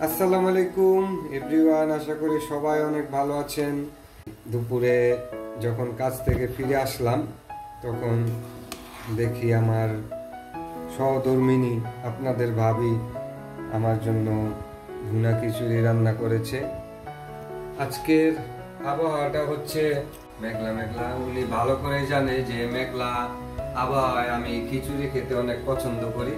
আসসালামু আলাইকুম এভরিওয়ান, আশা করি সবাই অনেক ভালো আছেন। দুপুরে যখন কাজ থেকে ফিরে আসলাম তখন দেখি আমার সহধর্মিণী আপনাদের ভাবি আমার জন্য ভুনা খিচুড়ি রান্না করেছে। আজকের আবহাওয়াটা হচ্ছে মেঘলা মেঘলা। উনি ভালো করে জানে যে মেঘলা আবহাওয়ায় আমি খিচুড়ি খেতে অনেক পছন্দ করি,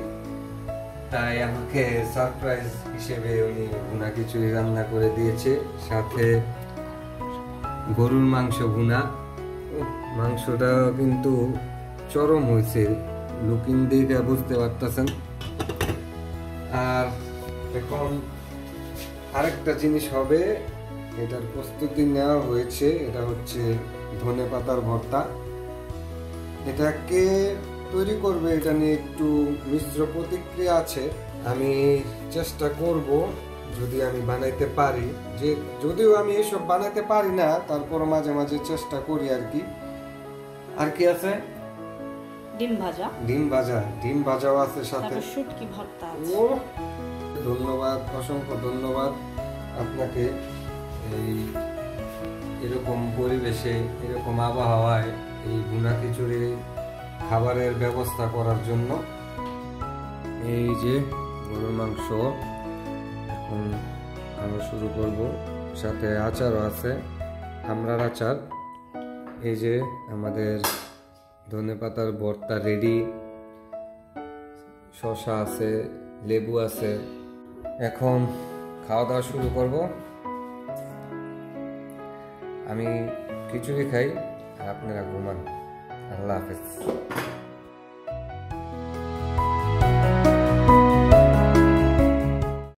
তাই আমাকে সারপ্রাইজ হিসেবে উনি ভুনা খিচুড়ি রান্না করে দিয়েছে, সাথে গরুর মাংস ভুনা। মাংসটা কিন্তু চরম হয়েছে, লুকিং দেখে বুঝতে পারতেছেন। আর এখন আরেকটা জিনিস হবে, এটার প্রস্তুতি নেওয়া হয়েছে। এটা হচ্ছে ধনেপাতার ভর্তা। এটাকে তৈরি করবে, এটা নিয়ে একটু মিশ্র প্রতিক্রিয়া আছে। আমি চেষ্টা করব যদি আমি বানাইতে পারি, যে যদিও আমি এসব বানাইতে পারি না, তারপর মাঝে মাঝে চেষ্টা করি আর কি আছে ডিম ভাজাও আছে সাথে। শুটকি ভর্তা আছে। ও ধন্যবাদ, অসংখ্য ধন্যবাদ আপনাকে এরকম পরিবেশে, এরকম আবহাওয়ায় এই ভুনা খিচুড়ি খাবারের ব্যবস্থা করার জন্য। এই যে গরুর মাংস এখন আমরা শুরু করব, সাথে আচারও আছে, আমড়ার আচার। এই যে আমাদের ধনেপাতার ভর্তা রেডি, শসা আছে, লেবু আছে। এখন খাওয়া দাওয়া শুরু করব। আমি খিচুড়ি খাই আর আপনারা ঘুমান। আল্লাহ হাফেজ।